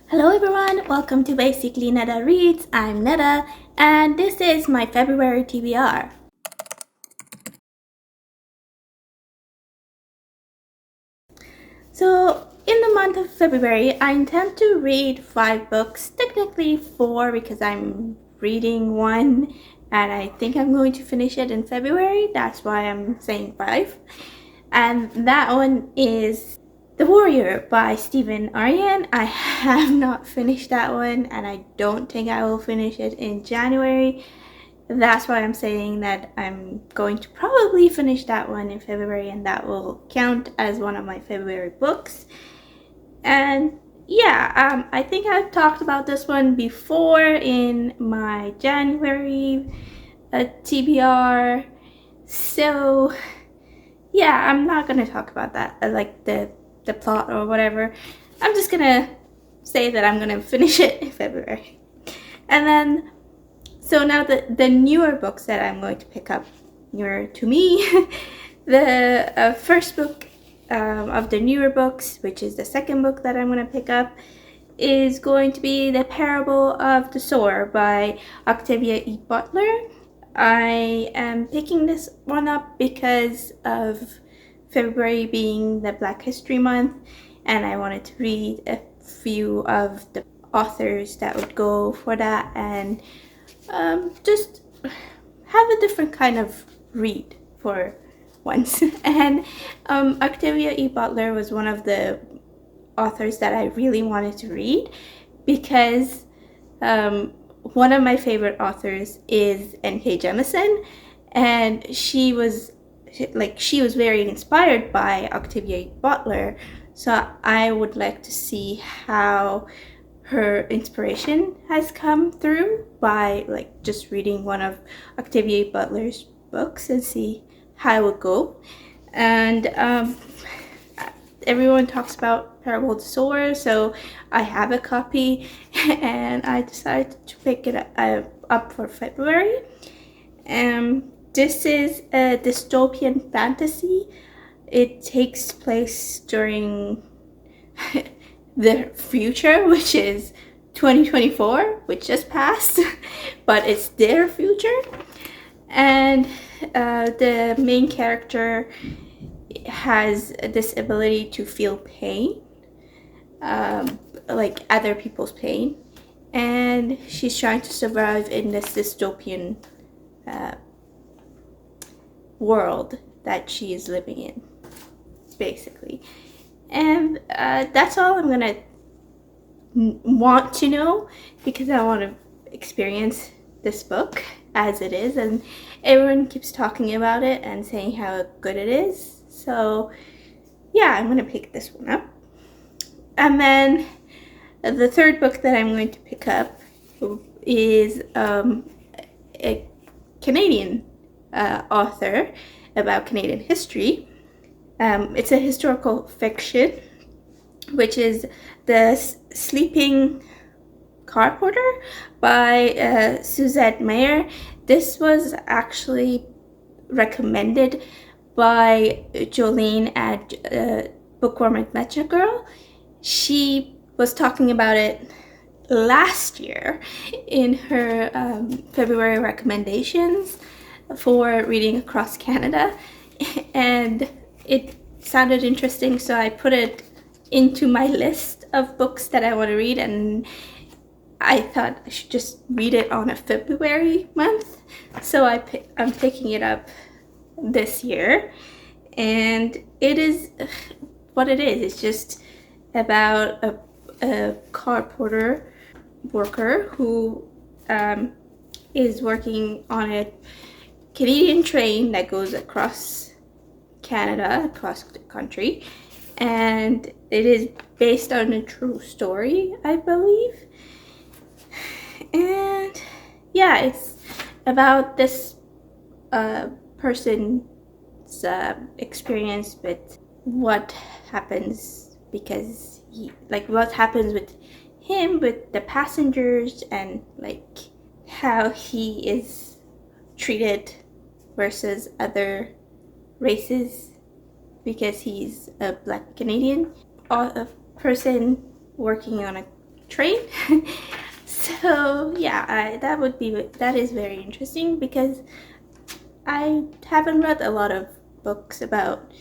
Hello everyone, welcome to Basically Neda Reads. I'm Neda, and this is my February TBR. So, in the month of February, I intend to read 5 books, technically 4 because I'm reading one and I think I'm going to finish it in February. That's why I'm saying 5. And that one is The Warrior by Stephen Aryan. I have not finished that one and I don't think I will finish it in January. That's why I'm saying that I'm going to probably finish that one in February, and that will count as one of my February books. And yeah, I think I've talked about this one before in my January TBR. So yeah, I'm not gonna talk about that, like the plot or whatever. I'm just gonna say that I'm gonna finish it in February. And then, so now the newer books that I'm going to pick up, newer to me, the first book of the newer books, which is the second book that I'm going to pick up, is going to be The Parable of the Sower by Octavia E. Butler. I am picking this one up because of February being the Black History Month, and I wanted to read a few of the authors that would go for that, and just have a different kind of read for once. And Octavia E. Butler was one of the authors that I really wanted to read because one of my favorite authors is N.K. Jemisin, and she was very inspired by Octavia E. Butler, so I would like to see how her inspiration has come through by just reading one of Octavia Butler's books and see how it would go. And everyone talks about Parable of the Sower, so I have a copy and I decided to pick it up for February. This is a dystopian fantasy. It takes place during the future, which is 2024, which just passed, but it's their future. And the main character has this ability to feel pain, like other people's pain, and she's trying to survive in this dystopian world that she is living in, basically. And that's all I'm gonna want to know because I want to experience this book as it is, and everyone keeps talking about it and saying how good it is. So yeah, I'm gonna pick this one up. And then the third book that I'm going to pick up is a Canadian author about Canadian history. It's a historical fiction, which is The Sleeping Car Porter by Suzette Mayer. This was actually recommended by Jolene at Bookworm Adventure Girl. She was talking about it last year in her February recommendations for reading across Canada, and it sounded interesting, so I put it into my list of books that I want to read, and I thought I should just read it on a February month, so I'm picking it up this year. And it is what it is. It's just about a car porter worker who is working on a Canadian train that goes across Canada, across the country, and it is based on a true story, I believe. And yeah, it's about this person's experience with what happens because what happens with him, with the passengers, and how he is treated versus other races because he's a Black Canadian, a person working on a train. So yeah, that is very interesting because I haven't read a lot of books about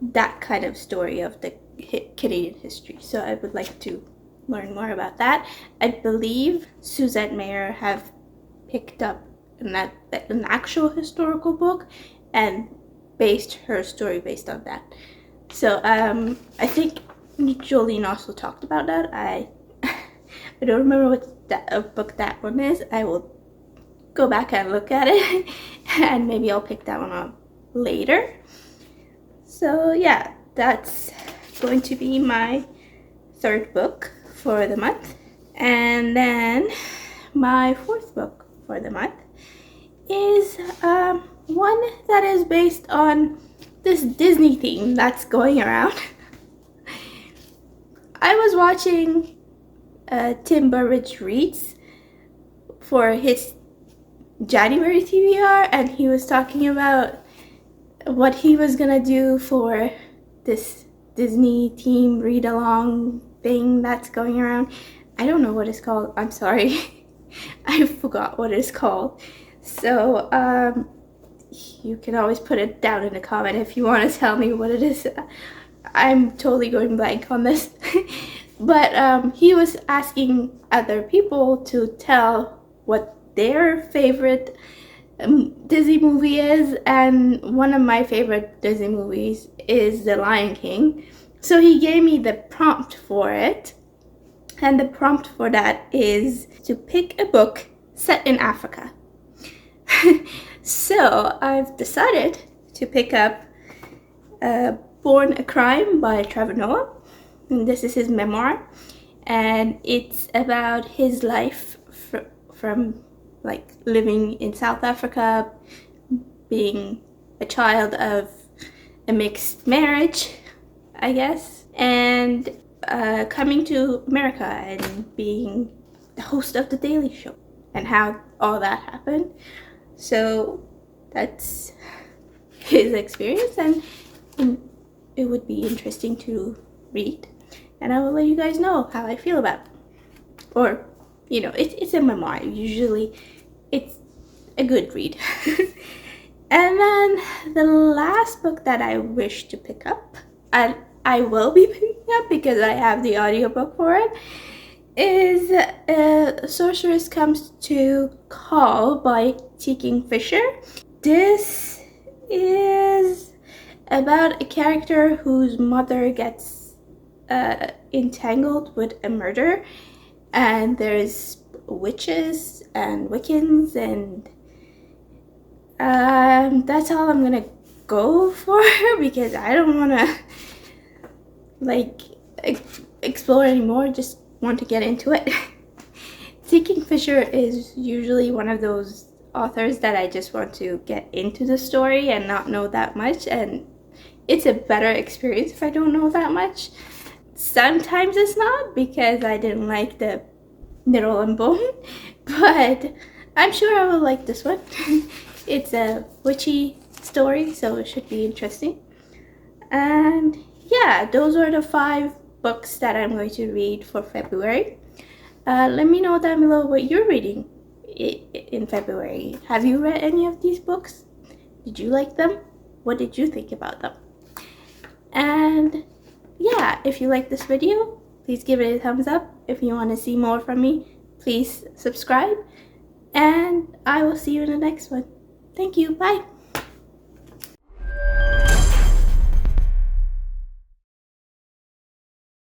that kind of story of the Canadian history. So I would like to learn more about that. I believe Suzette Mayer have picked up an actual historical book and based her story based on that. So I think Jolene also talked about that. I don't remember what book that one is. I will go back and look at it and maybe I'll pick that one up later. So yeah, that's going to be my third book for the month. And then my fourth book for the month is one that is based on this Disney theme that's going around. I was watching Tim Burridge Reads for his January TBR, and he was talking about what he was gonna do for this Disney team read-along thing that's going around. I don't know what it's called. I'm sorry. I forgot what it's called. So you can always put it down in the comment if you want to tell me what it is. I'm totally going blank on this. But he was asking other people to tell what their favorite Disney movie is, and one of my favorite Disney movies is The Lion King. So he gave me the prompt for it, and the prompt for that is to pick a book set in Africa. So I've decided to pick up Born a Crime by Trevor Noah. And this is his memoir, and it's about his life from like living in South Africa, being a child of a mixed marriage, I guess, and coming to America and being the host of The Daily Show and how all that happened. So that's his experience, and it would be interesting to read, and I will let you guys know how I feel about it. Or, you know, it's a memoir. Usually it's a good read. And then the last book that I wish to pick up, and I will be picking up because I have the audiobook for it, is Sorceress Comes to Call by T. Kingfisher. This is about a character whose mother gets entangled with a murder, and there's witches and Wiccans, and that's all I'm gonna go for because I don't want to like explore anymore. Just want to get into it. T. Kingfisher is usually one of those authors that I just want to get into the story and not know that much, and it's a better experience if I don't know that much. Sometimes it's not because I didn't like the Knittle and Bone, but I'm sure I will like this one. It's a witchy story, so it should be interesting. And yeah, those are the 5 books that I'm going to read for February. Let me know down below what you're reading in February. Have you read any of these books? Did you like them? What did you think about them? And yeah, if you like this video, please give it a thumbs up. If you want to see more from me, please subscribe. And I will see you in the next one. Thank you. Bye.